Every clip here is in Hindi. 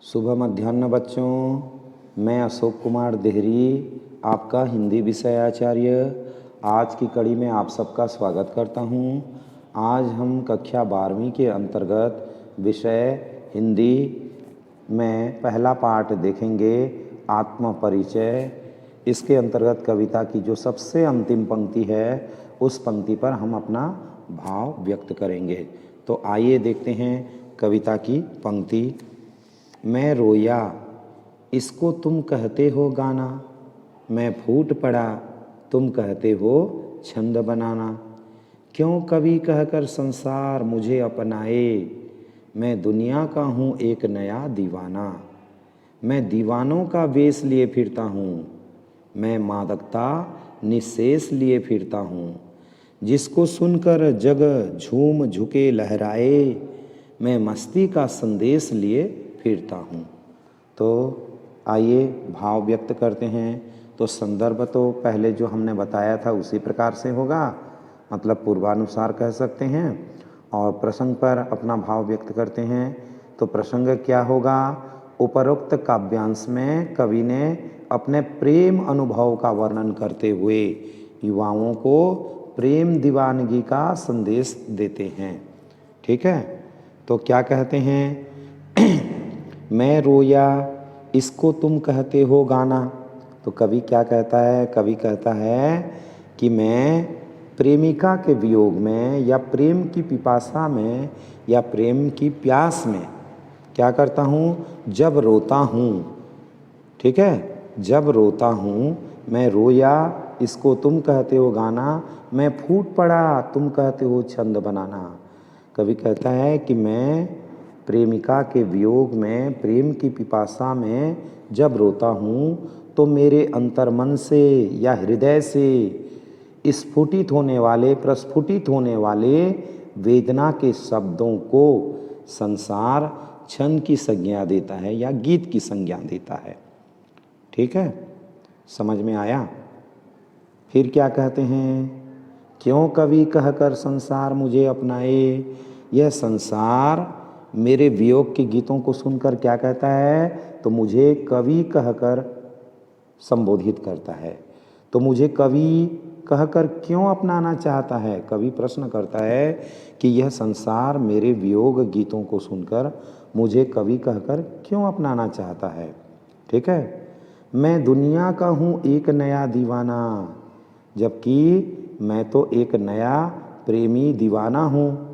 शुभ मध्याह्न बच्चों। मैं अशोक कुमार देहरी, आपका हिंदी विषय आचार्य, आज की कड़ी में आप सबका स्वागत करता हूं। आज हम कक्षा 12वीं के अंतर्गत विषय हिंदी में पहला पाठ देखेंगे, आत्म परिचय। इसके अंतर्गत कविता की जो सबसे अंतिम पंक्ति है उस पंक्ति पर हम अपना भाव व्यक्त करेंगे। तो आइए देखते हैं कविता की पंक्ति। मैं रोया, इसको तुम कहते हो गाना, मैं फूट पड़ा, तुम कहते हो छंद बनाना। क्यों कवि कहकर संसार मुझे अपनाए, मैं दुनिया का हूँ एक नया दीवाना। मैं दीवानों का वेश लिए फिरता हूँ, मैं मादकता निःशेष लिए फिरता हूँ। जिसको सुनकर जग झूम झुके लहराए, मैं मस्ती का संदेश लिए फिरता हूँ। तो आइए भाव व्यक्त करते हैं। तो संदर्भ तो पहले जो हमने बताया था उसी प्रकार से होगा, मतलब पूर्वानुसार कह सकते हैं। और प्रसंग पर अपना भाव व्यक्त करते हैं। तो प्रसंग क्या होगा? उपरोक्त काव्यांश में कवि ने अपने प्रेम अनुभव का वर्णन करते हुए युवाओं को प्रेम दीवानगी का संदेश देते हैं। ठीक है, तो क्या कहते हैं? मैं रोया, इसको तुम कहते हो गाना। तो कवि क्या कहता है? कवि कहता है कि मैं प्रेमिका के वियोग में या प्रेम की पिपासा में या प्रेम की प्यास में क्या करता हूँ? जब रोता हूँ। ठीक है, जब रोता हूँ, मैं रोया, इसको तुम कहते हो गाना, मैं फूट पड़ा, तुम कहते हो छंद बनाना। कवि कहता है कि मैं प्रेमिका के वियोग में, प्रेम की पिपासा में जब रोता हूँ तो मेरे अंतर्मन से या हृदय से स्फुटित होने वाले, प्रस्फुटित होने वाले वेदना के शब्दों को संसार छंद की संज्ञा देता है या गीत की संज्ञा देता है। ठीक है, समझ में आया? फिर क्या कहते हैं? क्यों कवि कहकर संसार मुझे अपनाए। यह संसार मेरे वियोग के गीतों को सुनकर क्या कहता है? तो मुझे कवि कहकर संबोधित करता है। तो मुझे कवि कहकर क्यों अपनाना चाहता है? कवि प्रश्न करता है कि यह संसार मेरे वियोग गीतों को सुनकर मुझे कवि कहकर क्यों अपनाना चाहता है। ठीक है, मैं दुनिया का हूँ एक नया दीवाना, जबकि मैं तो एक नया प्रेमी दीवाना हूँ।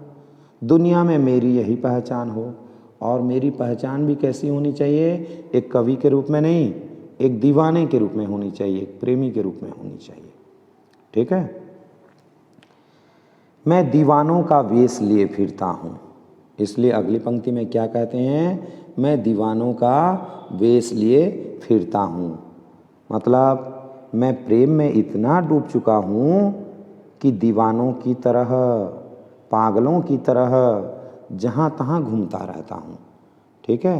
दुनिया में मेरी यही पहचान हो, और मेरी पहचान भी कैसी होनी चाहिए? एक कवि के रूप में नहीं, एक दीवाने के रूप में होनी चाहिए, एक प्रेमी के रूप में होनी चाहिए। ठीक है, मैं दीवानों का वेश लिए फिरता हूँ। इसलिए अगली पंक्ति में क्या कहते हैं? मैं दीवानों का वेश लिए फिरता हूँ। मतलब मैं प्रेम में इतना डूब चुका हूँ कि दीवानों की तरह, पागलों की तरह जहाँ तहाँ घूमता रहता हूँ। ठीक है,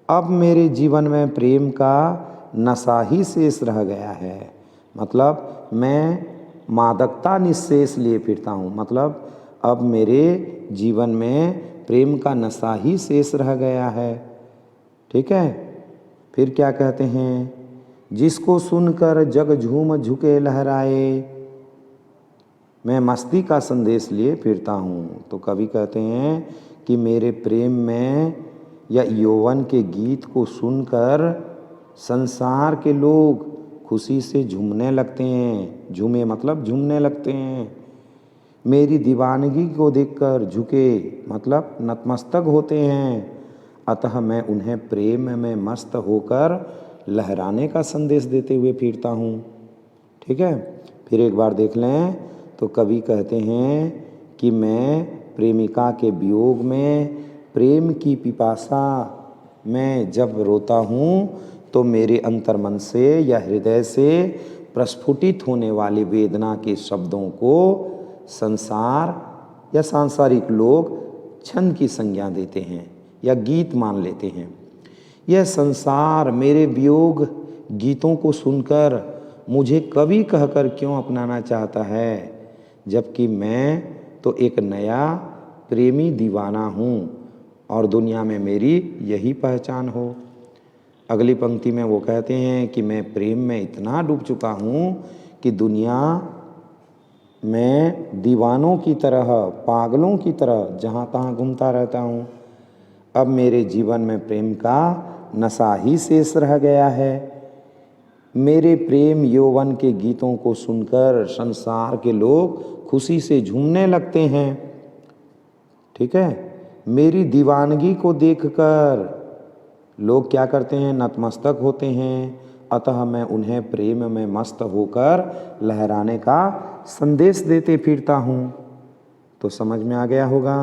अब मेरे जीवन में प्रेम का नशा ही शेष रह गया है। मतलब मैं मादकता निःशेष लिए फिरता हूँ। मतलब अब मेरे जीवन में प्रेम का नशा ही शेष रह गया है। ठीक है, फिर क्या कहते हैं? जिसको सुनकर जग झूम झुके लहराए, मैं मस्ती का संदेश लिए फिरता हूँ। तो कवि कहते हैं कि मेरे प्रेम में या यौवन के गीत को सुनकर संसार के लोग खुशी से झूमने लगते हैं। झूमे मतलब झूमने लगते हैं। मेरी दीवानगी को देखकर झुके मतलब नतमस्तक होते हैं। अतः मैं उन्हें प्रेम में मस्त होकर लहराने का संदेश देते हुए फिरता हूँ। ठीक है, फिर एक बार देख लें। तो कवि कहते हैं कि मैं प्रेमिका के वियोग में, प्रेम की पिपासा में जब रोता हूँ तो मेरे अंतर्मन से या हृदय से प्रस्फुटित होने वाली वेदना के शब्दों को संसार या सांसारिक लोग छंद की संज्ञा देते हैं या गीत मान लेते हैं। यह संसार मेरे वियोग गीतों को सुनकर मुझे कवि कहकर क्यों अपनाना चाहता है, जबकि मैं तो एक नया प्रेमी दीवाना हूँ। और दुनिया में मेरी यही पहचान हो। अगली पंक्ति में वो कहते हैं कि मैं प्रेम में इतना डूब चुका हूँ कि दुनिया में दीवानों की तरह, पागलों की तरह जहाँ तहाँ घूमता रहता हूँ। अब मेरे जीवन में प्रेम का नशा ही शेष रह गया है। मेरे प्रेम यौवन के गीतों को सुनकर संसार के लोग खुशी से झूमने लगते हैं। ठीक है, मेरी दीवानगी को देखकर लोग क्या करते हैं, नतमस्तक होते हैं। अतः मैं उन्हें प्रेम में मस्त होकर लहराने का संदेश देते फिरता हूँ। तो समझ में आ गया होगा।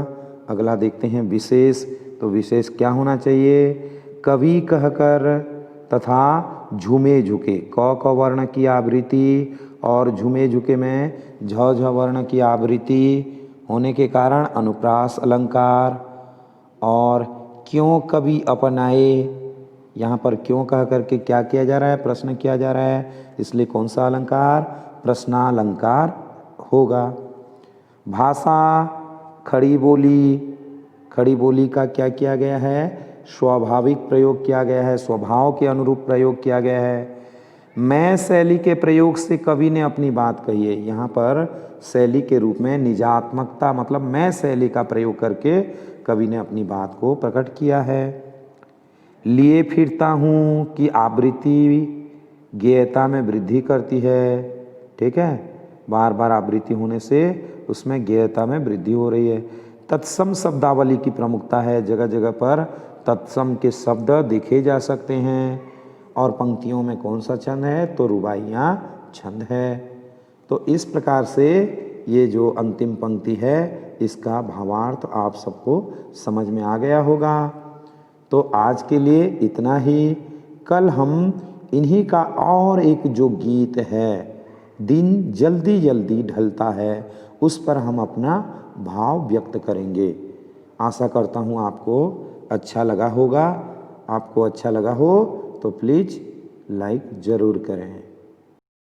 अगला देखते हैं विशेष। तो विशेष क्या होना चाहिए, कवि कहकर तथा झूमे झुके, क वर्ण की आवृत्ति और झूमे झुके में झ वर्ण की आवृत्ति होने के कारण अनुप्रास अलंकार। और क्यों कवि अपनाए, यहाँ पर क्यों कह करके क्या किया जा रहा है, प्रश्न किया जा रहा है, इसलिए कौन सा अलंकार, प्रश्नालंकार होगा। भाषा खड़ी बोली, खड़ी बोली का क्या किया गया है, स्वाभाविक प्रयोग किया गया है, स्वभाव के अनुरूप प्रयोग किया गया है। मैं शैली के प्रयोग से कवि ने अपनी बात कही है। यहाँ पर शैली के रूप में निजात्मकता मतलब मैं शैली का प्रयोग करके कवि ने अपनी बात को प्रकट किया है। लिए फिरता हूँ कि आवृत्ति गेयता में वृद्धि करती है। ठीक है, बार बार आवृत्ति होने से उसमें गेयता में वृद्धि हो रही है। तत्सम शब्दावली की प्रमुखता है, जगह जगह पर तत्सम के शब्द देखे जा सकते हैं। और पंक्तियों में कौन सा छंद है, तो रुबाइयाँ छंद है। तो इस प्रकार से ये जो अंतिम पंक्ति है इसका भावार्थ आप सबको समझ में आ गया होगा। तो आज के लिए इतना ही। कल हम इन्हीं का और एक जो गीत है, दिन जल्दी जल्दी ढलता है, उस पर हम अपना भाव व्यक्त करेंगे। आशा करता हूँ आपको अच्छा लगा होगा। आपको अच्छा लगा हो तो प्लीज़ लाइक ज़रूर करें।